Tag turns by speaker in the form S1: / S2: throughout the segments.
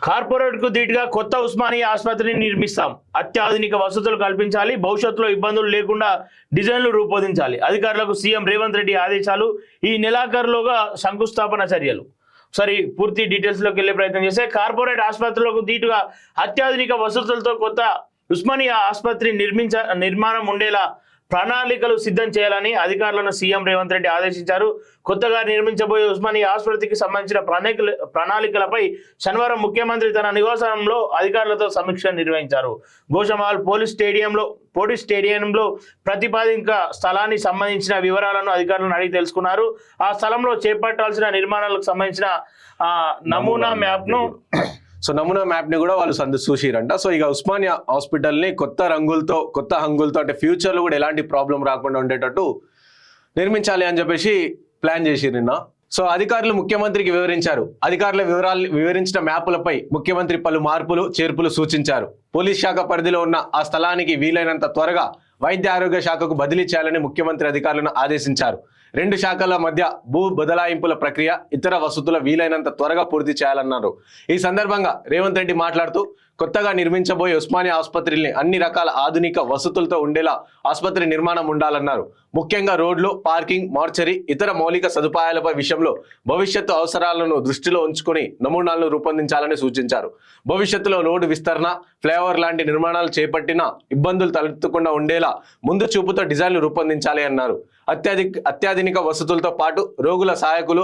S1: Corporate కు ధీటుగా కొత్త ఉస్మానియా ఆసుపత్రిని నిర్మిస్తాం. అత్యాధునిక వసతులు కల్పించాలి. భవిష్యత్తులో ఇబ్బందులు లేకుండా డిజైన్లు రూపొందించాలి. అధికారులకు సీఎం రేవంత్ రెడ్డి ఆదేశాలు. ఈ నెలాఖరులోగా శంకుస్థాపన చర్యలు. సరే, పూర్తి డీటెయిల్స్ లోకి వెళ్లే ప్రయత్నం చేస్తే కార్పొరేట్ ఆసుపత్రులకు ధీటుగా అత్యాధునిక వసతులతో కొత్త ఉస్మానియా ఆసుపత్రి నిర్మాణం ఉండేలా ప్రణాళికలు సిద్ధం చేయాలని అధికారులను సీఎం రేవంత్ రెడ్డి ఆదేశించారు. కొత్తగా నిర్మించబోయే ఉస్మానియా ఆసుపత్రికి సంబంధించిన ప్రణాళికలపై శనివారం ముఖ్యమంత్రి తన నివాసంలో అధికారులతో సమీక్ష నిర్వహించారు. గోషమాల్ పోలీస్ స్టేడియంలో ప్రతిపాదిత స్థలానికి సంబంధించిన వివరాలను అధికారులను అడిగి తెలుసుకున్నారు. ఆ స్థలంలో చేపట్టాల్సిన నిర్మాణాలకు సంబంధించిన నమూనా మ్యాప్
S2: ని కూడా వాళ్ళు చూసిరంట. సో ఇక ఉస్మానియా హాస్పిటల్ ని కొత్త హంగులతో అంటే ఫ్యూచర్ లో కూడా ఎలాంటి ప్రాబ్లం రాకుండా ఉండేటట్టు నిర్మించాలి అని చెప్పేసి ప్లాన్ చేసిరు నిన్న. సో అధికారులు ముఖ్యమంత్రికి వివరించారు. అధికారుల వివరించిన మ్యాపులపై ముఖ్యమంత్రి పలు మార్పులు చేర్పులు సూచించారు. పోలీస్ శాఖ పరిధిలో ఉన్న ఆ స్థలానికి వీలైనంత త్వరగా వైద్య ఆరోగ్య శాఖకు బదిలీ చేయాలని ముఖ్యమంత్రి అధికారులను ఆదేశించారు. రెండు శాఖల మధ్య భూ బదలాయింపుల ప్రక్రియ, ఇతర వసతుల వీలైనంత త్వరగా పూర్తి చేయాలన్నారు. ఈ సందర్భంగా రేవంత్ రెడ్డి మాట్లాడుతూ కొత్తగా నిర్మించబోయే ఉస్మానియా ఆసుపత్రిని అన్ని రకాల ఆధునిక వసతులతో ఉండేలా ఆసుపత్రి నిర్మాణం ఉండాలన్నారు. ముఖ్యంగా రోడ్లు, పార్కింగ్, మార్చరీ, ఇతర మౌలిక సదుపాయాలపై విషయంలో భవిష్యత్తు అవసరాలను దృష్టిలో ఉంచుకొని నమూనాలను రూపొందించాలని సూచించారు. భవిష్యత్తులో రోడ్డు విస్తరణ, ఫ్లైఓవర్ లాంటి నిర్మాణాలు చేపట్టినా ఇబ్బందులు తలెత్తకుండా ఉండేలా ముందు చూపుతో డిజైన్లు రూపొందించాలి అన్నారు. అత్యాధునిక వసతులతో పాటు రోగుల సహాయకులు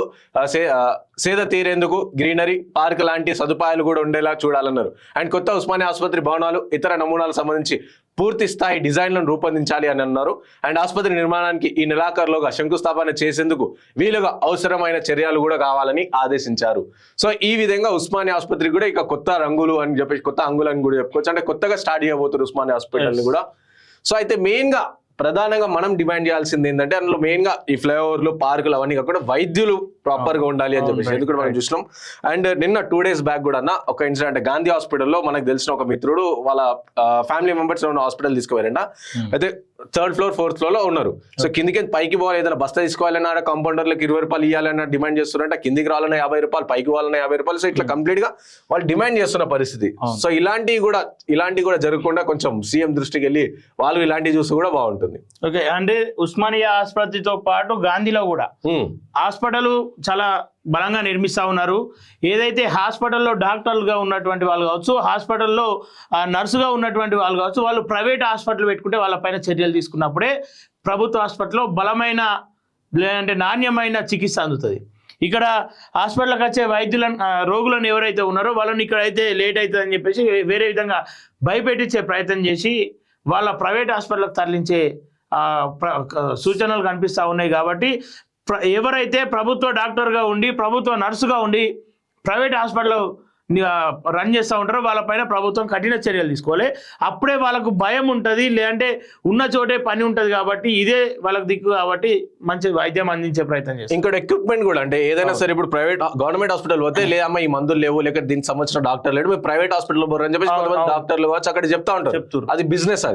S2: సేద తీరేందుకు గ్రీనరీ, పార్క్ లాంటి సదుపాయాలు కూడా ఉండేలా చూడాలన్నారు. అండ్ కొత్త ఉస్మానియా ఆసుపత్రి భవనాలు, ఇతర నమూనాలకు సంబంధించి పూర్తి స్థాయి డిజైన్లను రూపొందించాలి అని అన్నారు. అండ్ ఆసుపత్రి నిర్మాణానికి ఈ నెలాఖరులోగా శంకుస్థాపన చేసేందుకు వీలుగా అవసరమైన చర్యలు కూడా కావాలని ఆదేశించారు. సో ఈ విధంగా ఉస్మానియా ఆసుపత్రి కూడా ఇక కొత్త రంగులు అని చెప్పేసి కొత్త అంగులు అని కూడా చెప్పుకోవచ్చు. అంటే కొత్తగా స్టార్ట్ చేయబోతున్నారు ఉస్మానియా హాస్పిటల్ ని కూడా. సో అయితే ప్రధానంగా మనం డిమాండ్ చేయాల్సింది ఏంటంటే అందులో మెయిన్ గా ఈ ఫ్లైఓవర్లు, పార్కులు అవన్నీ కాకుండా వైద్యులు ప్రాపర్ గా ఉండాలి అని చెప్పేసి ఎందుకంటే మనం చూసినాం. అండ్ నిన్న 2 days బ్యాక్ కూడా ఒక ఇన్సిడెంట్ గాంధీ హాస్పిటల్లో మనకు తెలిసిన ఒక మిత్రుడు వాళ్ళ ఫ్యామిలీ మెంబర్స్ హాస్పిటల్ తీసుకుపోయారంట. అయితే 3rd floor 4th floor లో ఉన్నారు. సో కిందికి పైకి పోవాలి, ఏదైనా బస్తా తీసుకోవాలన్నా కంపౌండర్లకు 20 రూపాయలు ఇవ్వాలన్నా డిమాండ్ చేస్తున్నారంట. కిందికి రావాలన్నా 50 రూపాయలు, పైకి పోవాలన్నా 50 రూపాయలు. సో ఇట్లా కంప్లీట్ గా వాళ్ళు డిమాండ్ చేస్తున్న పరిస్థితి. సో ఇలాంటివి కూడా జరగకుండా కొంచెం సీఎం దృష్టికి వెళ్ళి వాళ్ళు ఇలాంటివి చూస్తే కూడా బాగుంటుంది.
S1: ఓకే, అంటే ఉస్మానియా ఆసుపత్రితో పాటు గాంధీలో కూడా హాస్పిటల్ చాలా బలంగా నిర్మిస్తా ఉన్నారు. ఏదైతే హాస్పిటల్లో డాక్టర్లుగా ఉన్నటువంటి వాళ్ళు కావచ్చు, హాస్పిటల్లో నర్సుగా ఉన్నటువంటి వాళ్ళు కావచ్చు, వాళ్ళు ప్రైవేట్ హాస్పిటల్ పెట్టుకుంటే వాళ్ళపైన చర్యలు తీసుకున్నప్పుడే ప్రభుత్వ హాస్పిటల్లో బలమైన అంటే నాణ్యమైన చికిత్స అందుతుంది. ఇక్కడ హాస్పిటల్కి వచ్చే రోగులను ఎవరైతే ఉన్నారో వాళ్ళని ఇక్కడ అయితే లేట్ అవుతుంది అని చెప్పేసి వేరే విధంగా భయపెట్టించే ప్రయత్నం చేసి వాళ్ళ ప్రైవేట్ హాస్పిటల్కి తరలించే సూచనలు కనిపిస్తూ ఉన్నాయి. కాబట్టి ఎవరైతే ప్రభుత్వ డాక్టర్గా ఉండి, ప్రభుత్వ నర్సుగా ఉండి ప్రైవేట్ హాస్పిటల్లో రన్ చేస్తూ ఉంటారో వాళ్ళపైన ప్రభుత్వం కఠిన చర్యలు తీసుకోవాలి. అప్పుడే వాళ్ళకు భయం ఉంటుంది, లేదంటే ఉన్న చోటే పని ఉంటుంది. కాబట్టి ఇదే వాళ్ళకి దిక్కు కాబట్టి మంచి వైద్యం అందించే ప్రయత్నం చేస్తారు.
S2: ఇంకోటి ఎక్విప్మెంట్ కూడా, అంటే ఏదైనా సరే ఇప్పుడు గవర్నమెంట్ హాస్పిటల్ పోతే లేదమ్మా ఈ మందులు లేవు, లేక దీనికి సంబంధించిన డాక్టర్ లేడు, మీరు ప్రైవేట్ హాస్పిటల్ పోరు అని చెప్పేసి కొంతమంది డాక్టర్లు కావచ్చు అక్కడ చెప్తా ఉంటారు. అది బిజినెస్.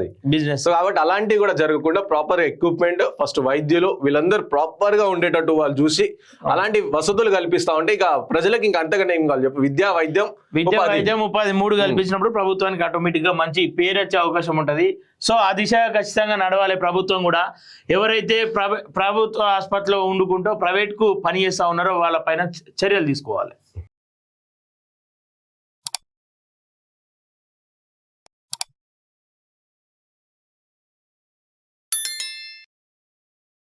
S2: సో కాబట్టి అలాంటివి కూడా జరగకుండా ప్రాపర్ ఎక్విప్మెంట్, ఫస్ట్ వైద్యులు వీళ్ళందరూ ప్రాపర్ గా ఉండేటట్టు వాళ్ళు చూసి అలాంటి వసతులు కల్పిస్తా ఉంటే ఇక ప్రజలకు ఇంకా అంతగానే ఏం కావాలి చెప్పు. విద్య, వైద్యం, ఉపాధి 3 కల్పించినప్పుడు ప్రభుత్వానికి ఆటోమేటిక్ గా మంచి పేరు వచ్చే అవకాశం ఉంటుంది. సో ఆ దిశగా ఖచ్చితంగా నడవాలి ప్రభుత్వం కూడా. ఎవరైతే ప్రభుత్వ ఆసుపత్రిలో వండుకుంటూ ప్రైవేట్ కు పని చేస్తా ఉన్నారో వాళ్ళపైన చర్యలు తీసుకోవాలి.